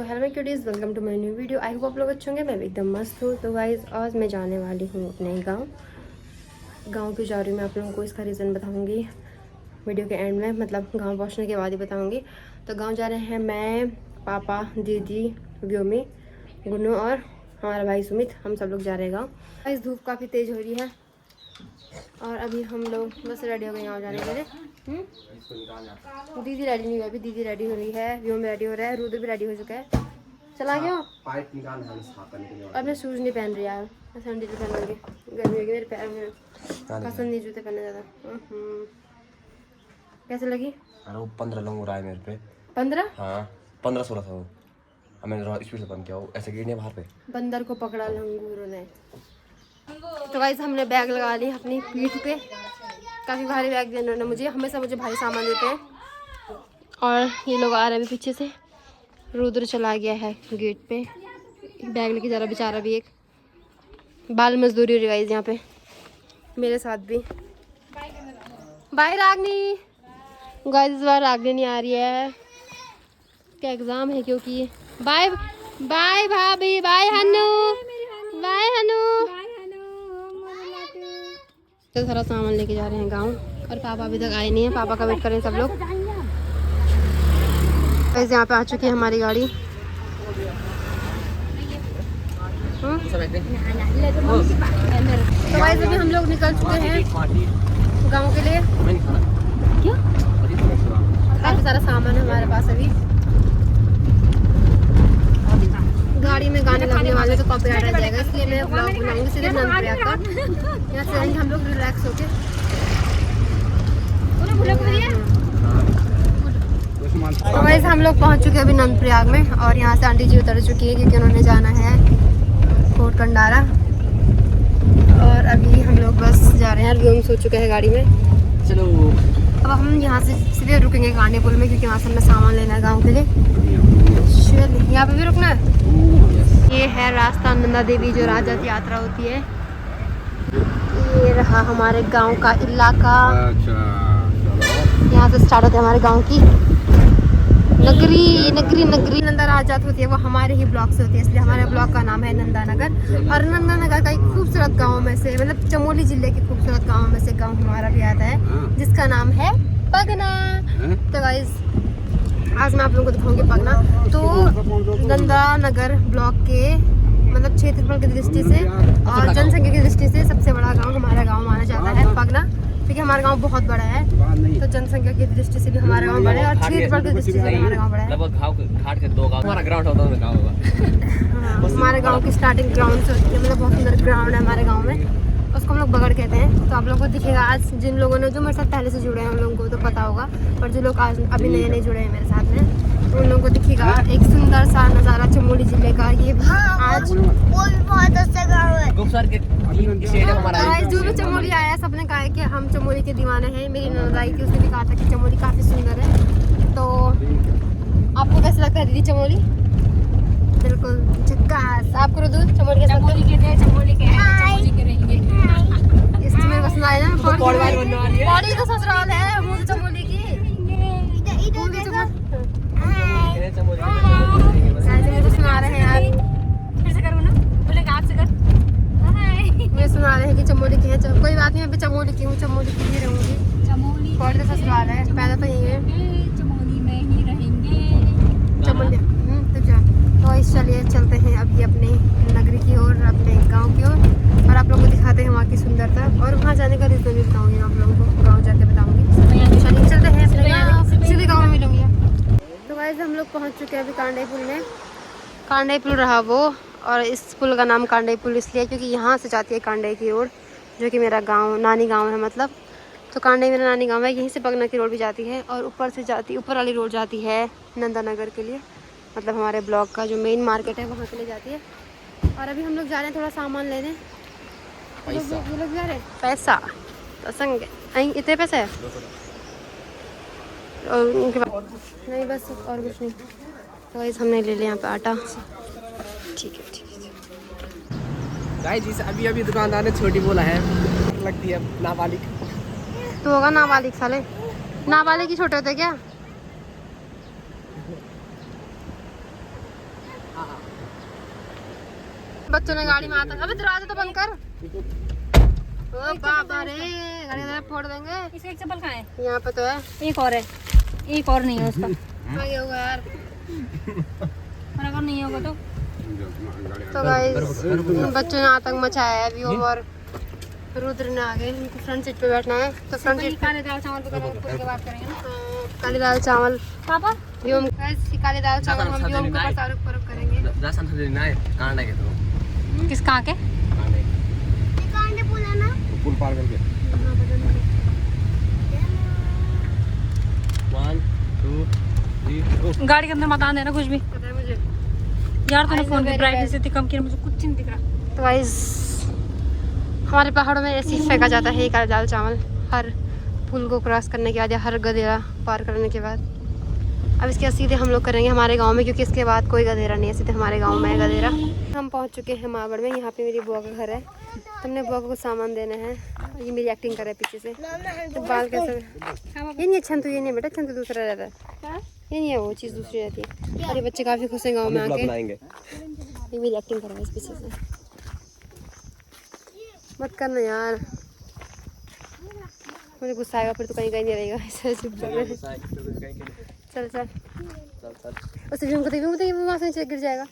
Hello my cuties, welcome to my new video. I hope आप लोग अच्छे होंगे। मैं भी एकदम मस्त हूँ। तो गाइज आज मैं जाने वाली हूँ अपने गांव क्यों जा रही हूँ मैं आप लोगों को इसका रीज़न बताऊँगी वीडियो के एंड में, मतलब गांव पहुँचने के बाद ही बताऊँगी। तो गांव जा रहे हैं मैं, पापा, दीदी, व्योमी, गुन्नू और हमारा भाई सुमित। हम सब लोग जा रहे हैं गाँव। गाइज धूप काफ़ी तेज़ हो रही है और अभी हम लोग बस रेडी हो गए गाँव जाने के लिए। दीदी रेडी नहीं हुई अभी, दीदी रेडी हो रही है, व्योम रेडी हो रहा है, रुद्र भी रेडी हो चुका है। चला गया और मैं शूज़ नहीं पहन रही यार, मैं सैंडल पहनूंगी। गर्मी होगी मेरे पैर में, पसंद नहीं जूते पहनने ज़्यादा। कैसे लगी? अरे वो 15 लोग रहा है मेरे पे। 15? हाँ 15-16 था वो। अब मैंने स्पीड से बंद किया, वो ऐसे गिरने बाहर पे। बंदर को पकड़ा लंगूरों ने। तो गाइस हमने बैग लगा ली अपनी पीठ पे। काफ़ी भारी बैग दिया उन्होंने मुझे, हमेशा मुझे भारी सामान देते हैं। और ये लोग आ रहे हैं पीछे से। रुद्र चला गया है गेट पे, बैग लेके जा रहा बेचारा भी। एक बाल मजदूरी हो रही गाइस यहाँ पे मेरे साथ भी। बाय रागनी। गाइस इस बार रागनी नहीं आ रही है, क्या एग्ज़ाम है क्योंकि। बाय बाय भाभी, बाय हनु, बाय हनु। तो सारा सामान लेके जा रहे हैं गाँव और पापा अभी तक आए नहीं है, पापा का वेट कर रहे हैं सब लोग। वैसे यहाँ पे आ चुकी है हमारी गाड़ी। तो वैसे अभी हम लोग निकल चुके हैं गाँव के लिए। क्या काफ़ी सारा सामान है हमारे पास अभी। गाड़ी में गाने लगने वाले तो कॉपीराइट आ जाएगा, इसलिए मैं व्लॉग बनाऊंगी सिर्फ नंदप्रयाग का। यहाँ से आएंगे हम लोग रिलैक्स होके। तो वैसे हम लोग पहुँच चुके हैं अभी नंदप्रयाग में और यहाँ से आंटी जी उतर चुकी है क्योंकि उन्होंने जाना है कोट कंडारा। और अभी हम लोग बस जा रहे हैं, व्योम सो चुका है गाड़ी में। चलो अब हम यहाँ से सीधे रुकेंगे कांडे पुल में क्योंकि वहाँ से हमें सामान लेना है गाँव के लिए। चलिए यहाँ पे भी रुकना है। ये है रास्ता नंदा देवी जो राजत यात्रा होती है। ये रहा हमारे गांव का इलाका। यहाँ से स्टार्ट होता है हमारे गांव की नगरी नंदा राजत होती है, वो हमारे ही ब्लॉक से होती है, इसलिए हमारे ब्लॉक का नाम है नंदा नगर। और नंदा नगर का एक खूबसूरत गाँव में से, मतलब चमोली जिले के खूबसूरत गाँव में से गाँव हमारा भी आता है जिसका नाम है पगना। तो गाइस आज मैं आप लोगों को दिखाऊंगी पगना। तो नंदा नगर ब्लॉक के मतलब क्षेत्रफल की दृष्टि से और जनसंख्या की दृष्टि से सबसे बड़ा गांव हमारा गांव माना जाता है पगना, क्योंकि हमारा गांव बहुत बड़ा है। तो जनसंख्या की दृष्टि से भी हमारा गांव बड़ा है और क्षेत्रफल की दृष्टि से भी हमारा गांव बड़ा है। घाट के 2 गांव हमारा ग्राउंड होता है गांव होगा। हमारे गांव की स्टार्टिंग ग्राउंड से होती है, मतलब बहुत सुंदर ग्राउंड है हमारे गाँव में, उसको हम लोग बगड़ कहते हैं। तो आप लोगों को दिखेगा आज जिन लोगों ने जो मेरे साथ पहले से जुड़े हैं उन लोगों को तो पता होगा, और जो लोग आज अभी नए नए जुड़े हैं मेरे साथ में तो उन लोगों को दिखेगा एक सुंदर सा नज़ारा चमोली जिले का। ये भी आज वो भी बहुत अच्छा गाँव है। जो भी चमोली आया है सबने कहा है कि हम चमोली के दीवाने हैं। मेरी ननद आई थी, उसने भी कहा था कि चमोली काफ़ी सुंदर है। तो आपको कैसा लगता है दीदी चमोली? बिल्कुल झक्कास। आपको रुदू चमोली कैसा लगता है? इस मेरे को सुनाया ना, पौड़ी तो ससुराल है मूल चमोली की। मुझे सुना रहे हैं यार, फिर से करूँ ना, बोले आप से कर। मुझे सुना रहे हैं कि चमोली की है। कोई बात नहीं, मैं भी चमोली की हूँ, चमोली की ही रहूँगी। पौड़ी तो ससुराल है, पैदा तो यही है, चमोली में ही रहेंगे। चमोली तो इस चलिए चलते हैं अभी अपने नगरी की ओर, अपने गांव की ओर, और आप लोगों को दिखाते हैं वहाँ की सुंदरता। और वहाँ जाने का रीज़न भी बताऊँगी आप लोगों को, गांव जाके बताऊँगी। चलिए चलते हैं अपने गाँव, सीधे गाँव में मिलूँगी। तो गाइस हम लोग पहुँच चुके हैं अभी कांडे पुल में। कांडे पुल रहा वो, और इस पुल का नाम कांडे पुल इसलिए क्योंकि यहाँ से जाती है कांडे की रोड, जो कि मेरा गाँव नानी गाँव है मतलब। तो कांडे मेरा नानी गाँव है, यहीं से पगना की रोड भी जाती है और ऊपर वाली रोड जाती है नंदा नगर के लिए, मतलब हमारे ब्लॉक का जो मेन मार्केट है वहाँ के लिए जाती है। और अभी हम लोग जा रहे हैं थोड़ा सामान लेने। ये लोग जा रहे हैं पैसा तो संग इतने पैसे है और उनके बाद नहीं, बस और कुछ नहीं। तो वैसे हमने ले लिया यहाँ पे आटा। ठीक है गाइस अभी दुकानदार ने छोटी बोला है, लगती है नाबालिग। तो होगा नाबालिग साले, नाबालिग ही छोटे होते क्या? बच्चों ने गाड़ी में आता, अबे दरवाजा तो बंद कर। ओ बाबा रे, गाड़ी में फोड़ देंगे। इसका एक चप्पल कहाँ है? यहाँ पे तो है, एक और है, एक और नहीं है उसका। आगे होगा यार। और अगर नहीं होगा तो गाइस बच्चों ने आतंक मचाया है। अभी ओम और रुद्र ने आगे इनको फ्रंट सीट पे बैठना है, तो फ्रंट सीट काले दाल चावल पे करेंगे, पूरी के बात करेंगे ना। काली दाल चावल पापा व्योम, काली दाल चावल हम व्योम के ऊपर तारुफ परफ करेंगे। राशन से ना है कांडा के तो किस कहाँ के? कांडे पुल है ना, पुल पार करके 1 2 3 गाड़ी के अंदर मत आने देना कुछ भी पता है मुझे। यार। तूने फोन की ब्राइटनेस इतनी कम की, मुझे कुछ नहीं दिख रहा। तो गाइस हमारे पहाड़ों में ऐसे ही फेंका जाता है ये काला दाल चावल, हर पुल को क्रॉस करने के बाद या हर गधेरा पार करने के बाद। अब इसके बाद सीधे हम लोग करेंगे हमारे गांव में, क्योंकि इसके बाद कोई गधेरा नहीं है, सीधे हमारे गांव में है गधेरा। हम पहुंच चुके हैं मावड़ में। यहाँ पे मेरी बुआ का घर है, तुमने बुआ को कुछ सामान देना है। ये मेरी एक्टिंग कर रहा है पीछे से। तो बाल कैसे, ये नहीं छंतु, ये नहीं बेटा, छंतु दूसरा रहता है, ये नहीं है, वो चीज़ दूसरी रहती है। और ये बच्चे काफ़ी खुश हैं गाँव में आके। ये मेरी एक्टिंग कर रहा है इस पीछे से, मत करना यार, मुझे गुस्सा आएगा फिर तो कहीं कहीं नहीं रहेगा। ऐसे चुप चल चल उसे भी हमको देखिए वो वहाँ से नीचे गिर जाएगा।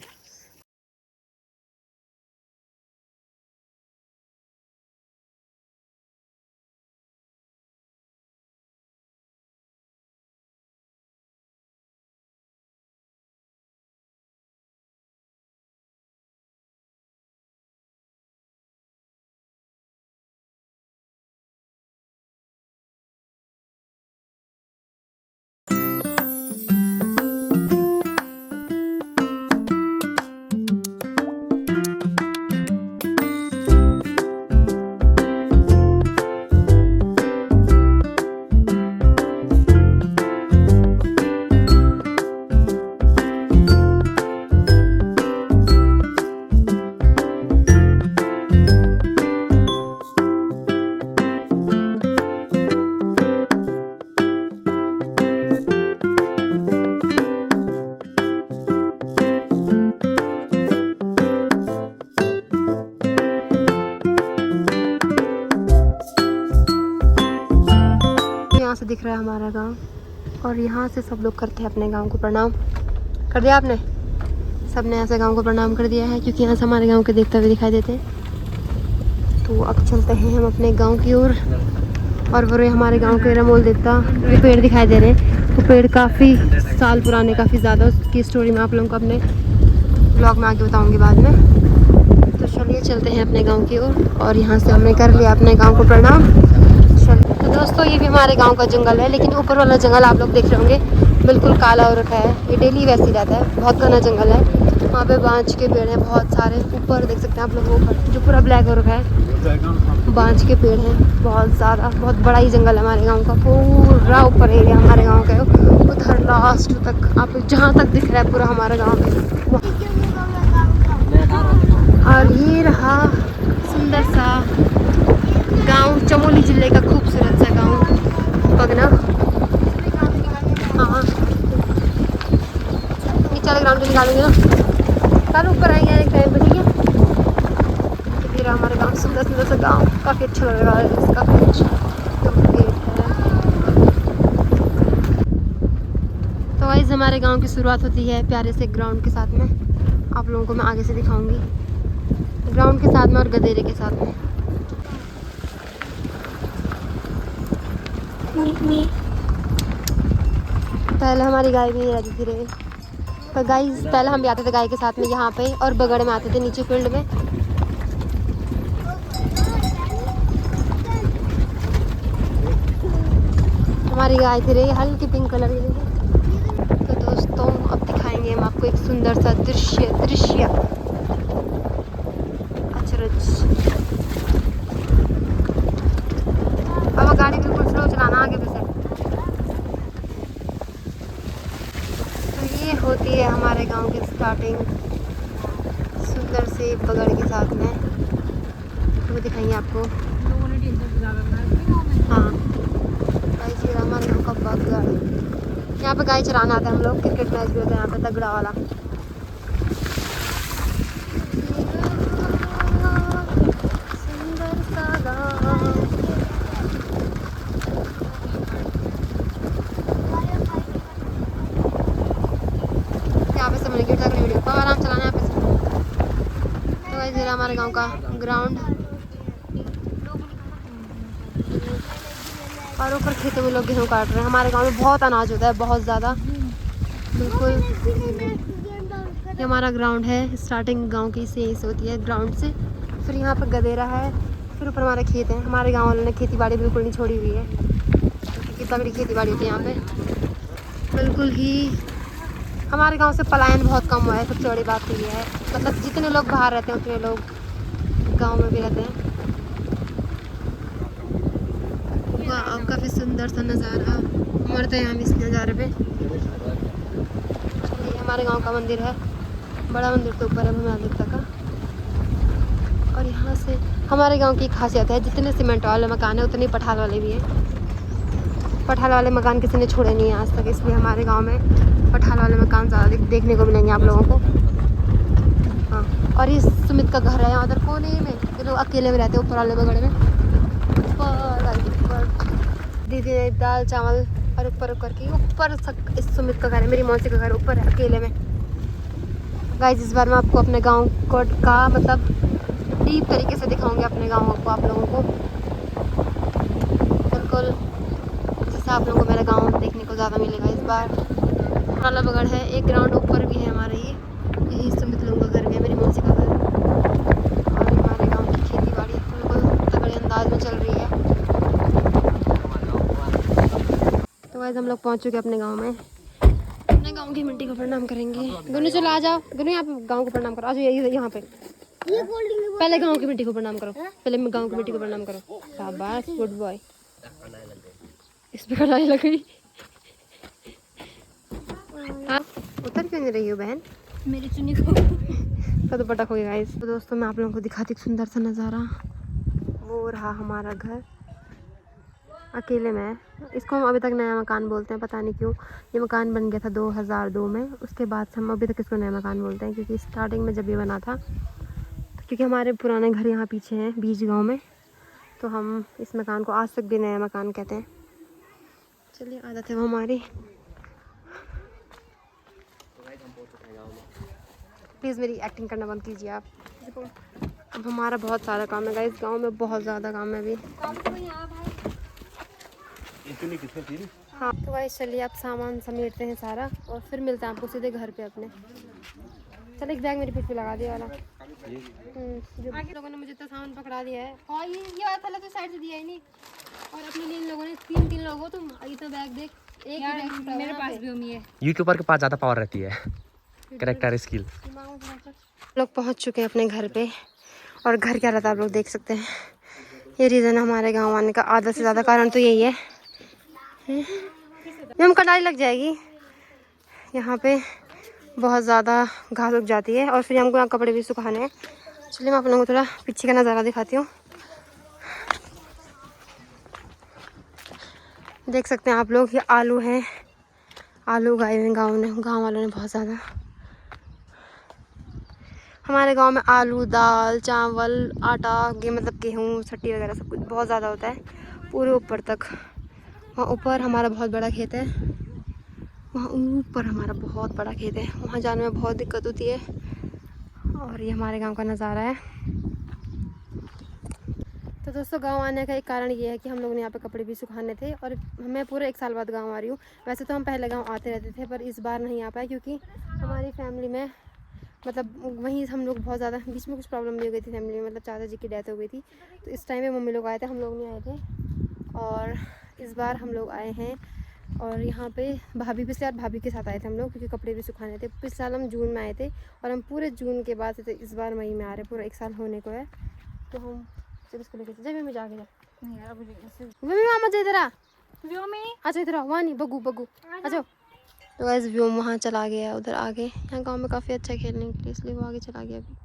यहाँ से दिख रहा है हमारा गांव, और यहाँ से सब लोग करते हैं अपने गांव को प्रणाम। कर दिया आपने? सबने ऐसे गांव को प्रणाम कर दिया है, क्योंकि यहाँ से हमारे गांव के देवता भी दिखाई देते हैं। तो अब चलते हैं हम अपने गांव की ओर। और वो हमारे गांव के रमोल देवता, ये पेड़ दिखाई दे रहे हैं, वो पेड़ काफ़ी साल पुराने, काफ़ी ज़्यादा। उसकी स्टोरी मैं आप लोगों को अपने ब्लॉग में आगे बताऊँगी बाद में। तो चलिए चलते हैं अपने गाँव की ओर। और यहाँ से हमने कर लिया अपने गाँव को प्रणाम। तो दोस्तों ये भी हमारे गांव का जंगल है, लेकिन ऊपर वाला जंगल आप लोग देख रहे होंगे बिल्कुल काला हो रखा है। ये डेली वैसे ही रहता है, बहुत घना जंगल है। वहाँ पे बांझ के पेड़ हैं बहुत सारे, ऊपर देख सकते हैं आप लोग, ऊपर जो पूरा ब्लैक हो रखा है, बांझ के पेड़ हैं बहुत ज़्यादा। बहुत बड़ा ही जंगल है हमारे गाँव का, पूरा ऊपर एरिया हमारे गाँव का है, उधर लास्ट तक आप लोग जहाँ तक दिख रहा है पूरा हमारा गाँव है। और ये रहा सुंदर सा गांव, चमोली जिले का खूबसूरत सा गांव पगना। हाँ नीचे वाले ग्राउंड से निकालेंगे ना, कल ऊपर आएंगे एक टाइम पे, ठीक है। तो फिर हमारे गांव सुंदर सुंदर सा गांव, काफ़ी अच्छा लग रहा है, काफ़ी अच्छा है। तो गाइस हमारे गांव की शुरुआत होती है प्यारे से ग्राउंड के साथ में, आप लोगों को मैं आगे से दिखाऊंगी, ग्राउंड के साथ में और गधेरे के साथ में। पहले हमारी गाय भी रहती थी रे, पर गाइस पहले हम भी आते थे गाय के साथ में यहाँ पे, और बगड़ में आते थे नीचे फील्ड में। हमारी गाय थी रे हल्की पिंक कलर की। तो दोस्तों अब दिखाएंगे हम आपको एक सुंदर सा दृश्य अचरज। अब गाड़ी बिल्कुल स्लो चलाना आगे से। तो ये होती है हमारे गांव की स्टार्टिंग, सुंदर से बगड़ के साथ में। वो दिखाएंगे आपको। हाँ गाइस ये हमारे गांव का बगड़। यहाँ पे गाय चराना आता है हम लोग, क्रिकेट मैच भी होता है यहाँ पे तगड़ा वाला। गिरता है वीडियो, पापा आराम चलाना यहाँ पे। तो गाइस ये हमारे गांव का ग्राउंड और ऊपर खेतों में लोग गेहूँ काट रहे हैं। हमारे गांव में बहुत अनाज होता है, बहुत ज़्यादा, बिल्कुल। ये हमारा ग्राउंड है, स्टार्टिंग गांव की से होती है ग्राउंड से, फिर यहाँ पर गदेरा है, फिर ऊपर हमारे खेत हैं। हमारे गांव वालों ने खेती बाड़ी बिल्कुल नहीं छोड़ी हुई है, कितनी तगड़ी खेती बाड़ी होती है यहाँ पे, बिल्कुल ही। हमारे गांव से पलायन बहुत कम हुआ है, सबसे बड़ी बात तो ये है। मतलब जितने लोग बाहर रहते हैं उतने लोग गांव में भी रहते हैं। वाह, काफ़ी सुंदर सा नज़ारा हमारे तो यहाँ भी इस नज़ारे पे। ये हमारे गांव का मंदिर है, बड़ा मंदिर तो ऊपर है भूमि देवता का। और यहाँ से हमारे गांव की खासियत है, जितने सीमेंट वाले मकान है उतने पठाल वाले भी हैं। पठाल वाले मकान किसी ने छोड़े नहीं है आज तक, इसलिए हमारे गांव में पठाल वाले मकान ज़्यादा देखने को मिलेंगे आप लोगों को। हाँ, और ये सुमित का घर है यहाँ उधर कोने में, ये लोग अकेले में रहते हैं ऊपर वाले बगड़ में। दीदी ने दाल चावल और ऊपर की ऊपर इस सुमित का घर है, मेरी मौसी का घर ऊपर है अकेले में। गाइस इस बार मैं आपको अपने गांव का मतलब डीप तरीके से दिखाऊंगी अपने गांव को आप लोगों को, बिल्कुल जिससे आप लोगों को मेरा गांव देखने को ज़्यादा मिलेगा इस बार। वाला बगड़ है, एक ग्राउंड ऊपर भी है हमारे, यही सुमित लोगों का घर भी है, मेरी मौसी का घर। और हमारे गाँव की खेती बाड़ी बिल्कुल तगड़े अंदाज में चल रही है। तो गाइस हम लोग पहुंच चुके अपने गांव में, अपने गांव की मिट्टी को प्रणाम करेंगे। गुनु चलो आ जाओ, गुनु यहाँ पे गांव को प्रणाम करो, आ जाओ यहाँ पे। पहले गांव की मिट्टी को प्रणाम करो, पहले मैं गांव की मिट्टी को प्रणाम करो। शाबाश, गुड बॉय। इस पे कढ़ाई लग गई। उतर क्यों नहीं रही हो बहन? मेरी चुन्नी को तो पटक हो गया गाइस। तो दोस्तों मैं आप लोगों को दिखाती एक सुंदर सा नज़ारा, वो रहा हमारा घर, अकेले में है। इसको हम अभी तक नया मकान बोलते हैं, पता नहीं क्यों। ये मकान बन गया था 2002 में, उसके बाद से हम अभी तक इसको नया मकान बोलते हैं, क्योंकि स्टार्टिंग में जब ये बना था, तो क्योंकि हमारे पुराने घर यहाँ पीछे हैं बीच गांव में, तो हम इस मकान को आज तक भी नया मकान कहते हैं। चलिए आदत है वो हमारी। प्लीज़ मेरी एक्टिंग करना बंद कीजिए आप। अब हमारा बहुत सारा काम है गाइस, गाँव में बहुत ज़्यादा काम है अभी। हाँ तो गाइस चलिए आप सामान समेटते हैं सारा, और फिर मिलते हैं आपको सीधे घर पे अपने। चल एक बैग मेरी पीठ पे लगा दिया वाला। जो आगे लोगों ने मुझे इतना सामान पकड़ा दिया है, और ये वाला थैला तो साइड से दिया ही नहीं। और अपने लिए इन लोगों ने तीन लोग हो तुम, इतना बैग देख, एक यार बैग मेरे पास भी उम्मीद है। यूट्यूबर के पास ज़्यादा पावर रहती है, करेक्टर स्किल। लोग पहुंच चुके हैं अपने घर पे, और घर क्या रहता है आप लोग देख सकते हैं। ये रीज़न हमारे गांव आने का आधा से ज़्यादा कारण तो यही है। हम कटाई लग जाएगी यहाँ पे, बहुत ज़्यादा घास उग जाती है, और फिर हमको यहाँ कपड़े भी सुखाने हैं। चलिए मैं आप लोगों को थोड़ा पीछे का नज़ारा दिखाती हूँ। देख सकते हैं आप लोग, ये आलू हैं, आलू उगाए हुए गाँव वालों ने बहुत ज़्यादा। हमारे गांव में आलू, दाल, चावल, आटा, मतलब गेहूँ, सट्टी वगैरह सब कुछ बहुत ज़्यादा होता है, पूरे ऊपर तक। वहाँ ऊपर हमारा बहुत बड़ा खेत है, वहाँ ऊपर हमारा बहुत बड़ा खेत है, वहाँ जाने में बहुत दिक्कत होती है। और ये हमारे गांव का नज़ारा है। तो दोस्तों गांव आने का एक कारण ये है कि हम लोगों ने यहाँ पे कपड़े भी सुखाने थे, और मैं पूरे 1 साल बाद गांव आ रही हूँ। वैसे तो हम पहले गांव आते रहते थे, पर इस बार नहीं आ पाए, क्योंकि हमारी फैमिली में मतलब वहीं हम लोग बहुत ज़्यादा, बीच में कुछ प्रॉब्लम भी हो गई थी फैमिली में, मतलब चाचा जी की डेथ हो गई थी, तो इस टाइम में मम्मी लोग आए थे, हम लोग नहीं आए थे। और इस बार हम लोग आए हैं, और यहाँ पे भाभी, पिछले बार भाभी के साथ आए थे हम लोग, क्योंकि कपड़े भी सुखाने थे। पिछले साल हम जून में आए थे, और हम पूरे जून के बाद से इस बार मई में आ रहे, पूरा 1 साल होने को है। तो हम चल इसको लेके जब मैं जाके जा नहीं यार मुझे ऐसे मम्मी इधर आ, व्यू में अच्छा इधर आ, वहाँ नहीं, बग्गू अच्छा। तो वैसे व्यू वहाँ चला गया उधर आगे, यहाँ गांव में काफ़ी अच्छा खेलने के लिए, इसलिए वो आगे चला गया अभी।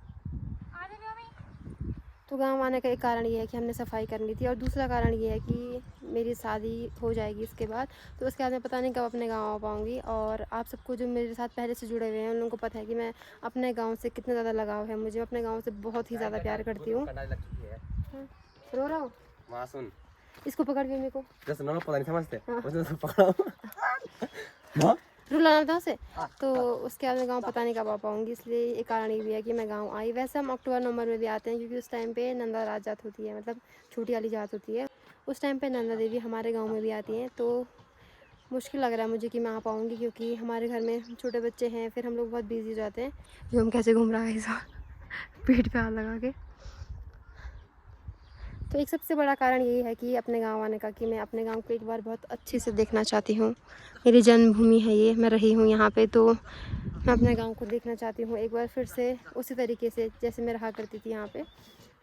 तो गांव आने का एक कारण ये है कि हमने सफाई करनी थी, और दूसरा कारण ये है कि मेरी शादी हो जाएगी इसके बाद, तो उसके बाद मैं पता नहीं कब अपने गांव आ पाऊँगी। और आप सबको जो मेरे साथ पहले से जुड़े हुए हैं उन लोगों को पता है कि मैं अपने गाँव से कितना ज़्यादा लगाव है मुझे, अपने गाँव से बहुत ही ज़्यादा प्यार करती हूँ। रो रहा हूँ, सुन इसको पकड़ के मेरे को, जैसे पता नहीं समझते हाँ। वैसे पकड़ो। रूला नाम था उसे। तो उसके बाद मैं गाँव पता नहीं कब आ पाऊँगी, इसलिए एक कारण ये भी है कि मैं गाँव आई। वैसे हम अक्टूबर नवंबर में भी आते हैं क्योंकि उस टाइम पे नंदा रात जात होती है, मतलब छोटी वाली जात होती है, उस टाइम पे नंदा देवी हमारे गाँव में भी आती हैं। तो मुश्किल लग रहा है मुझे कि मैं आ पाऊँगी क्योंकि हमारे घर में छोटे बच्चे हैं, फिर हम लोग बहुत बिजी हो जाते हैं। जो हम कैसे घूम रहा है ऐसा पीठ पे हाथ लगा के। तो एक सबसे बड़ा कारण यही है कि अपने गांव आने का, कि मैं अपने गांव को एक बार बहुत अच्छे से देखना चाहती हूँ। मेरी जन्मभूमि है ये, मैं रही हूँ यहाँ पे, तो मैं अपने गांव को देखना चाहती हूँ एक बार फिर से उसी तरीके से जैसे मैं रहा करती थी यहाँ पे।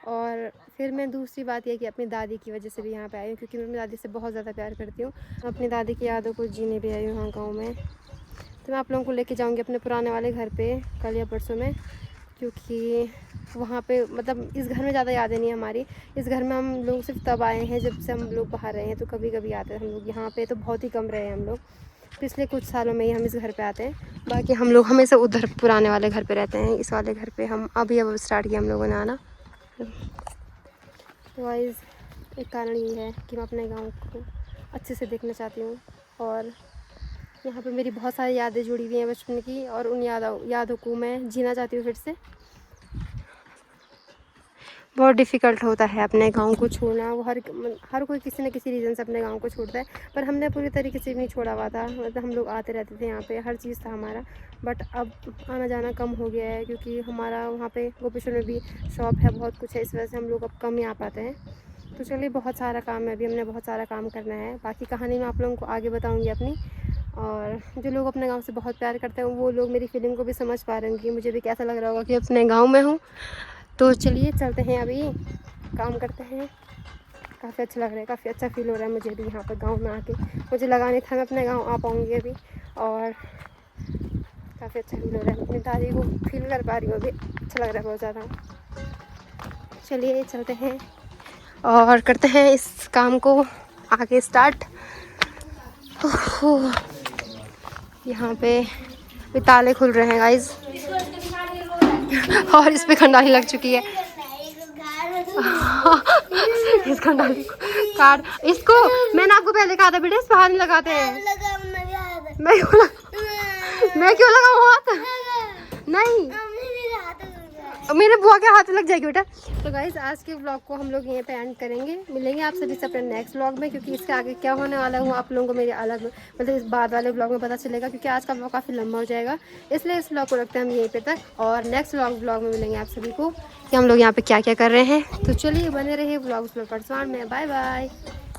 और फिर मैं दूसरी बात यह कि अपनी दादी की वजह से भी यहाँ पे आई हूँ क्योंकि मैं अपनी दादी से बहुत ज़्यादा प्यार करती हूँ। अपनी दादी की यादों को जीने भी आई हूँ यहाँ गाँव में। तो मैं आप लोगों को लेके जाऊँगी अपने पुराने वाले घर पे कल या परसों में, क्योंकि वहाँ पे मतलब इस घर में ज़्यादा यादें नहीं है हमारी। इस घर में हम लोग सिर्फ तब आए हैं जब से हम लोग बाहर रहे हैं, तो कभी कभी आते हैं हम लोग यहाँ पे, तो बहुत ही कम रहे हैं हम लोग। पिछले कुछ सालों में ही हम इस घर पे आते हैं, बाकी हम लोग हमेशा उधर पुराने वाले घर पे रहते हैं। इस वाले घर पे हम अभी अब स्टार्ट किया हम लोगों ने आना। तो गाइस एक कारण ये है कि मैं अपने गाँव को अच्छे से देखना चाहती हूँ, और यहाँ पे मेरी बहुत सारी यादें जुड़ी हुई हैं बचपन की, और उन यादों को मैं जीना चाहती हूँ फिर से। बहुत डिफ़िकल्ट होता है अपने गांव को छोड़ना, वो हर कोई किसी न किसी रीज़न से अपने गांव को छोड़ता है, पर हमने पूरी तरीके से भी नहीं छोड़ा हुआ था। मतलब हम लोग आते रहते थे यहाँ पे, हर चीज़ था हमारा, बट अब आना जाना कम हो गया है क्योंकि हमारा वहाँ पे गोपेश्वर में भी शॉप है, बहुत कुछ है, इस वजह से हम लोग अब कम ही आ पाते हैं। तो चलिए, बहुत सारा काम है अभी, हमने बहुत सारा काम करना है। बाकी कहानी मैं आप लोगों को आगे बताऊँगी अपनी। और जो लोग अपने गाँव से बहुत प्यार करते हैं वो लोग मेरी फीलिंग को भी समझ पा रहे होंगे, मुझे भी कैसा लग रहा होगा कि अपने गाँव में हूँ। तो चलिए चलते हैं, अभी काम करते हैं। काफ़ी अच्छा लग रहा है, काफ़ी अच्छा फील हो रहा है मुझे भी यहाँ पर गांव में आके। मुझे लगा नहीं था मैं अपने गांव आ पाऊँगी अभी, और काफ़ी अच्छा फील हो रहा है। अपनी दादी को फील कर पा रही हूँ अभी, अच्छा लग रहा है बहुत ज़्यादा। चलिए चलते हैं और करते हैं इस काम को आगे स्टार्ट। यहाँ पे ताले खुल रहे हैं गाइज, और इस पे खंडाली लग चुकी है। इस खंडाली को काट, इसको मैंने आपको पहले कहा था बेटा, इस बाहर नहीं लगाते हैं। मैं क्यों लगाऊं हाथ? नहीं, मेरे बुआ के हाथ लग जाएगी बेटा। तो गाइस आज के व्लॉग को हम लोग यहीं पे एंड करेंगे। मिलेंगे आप सभी से अपने नेक्स्ट व्लॉग में, क्योंकि इसके आगे क्या होने वाला है आप लोगों को मेरे अलग मतलब इस बाद वाले व्लॉग में पता चलेगा, क्योंकि आज का व्लॉग काफ़ी लंबा हो जाएगा, इसलिए इस व्लॉग को रखते हैं हम यहीं पे तक। और नेक्स्ट व्लॉग में मिलेंगे आप सभी को कि हम लोग यहाँ पे क्या क्या कर रहे हैं। तो चलिए बने रहिए व्लॉग्स में, परसों में। Bye bye.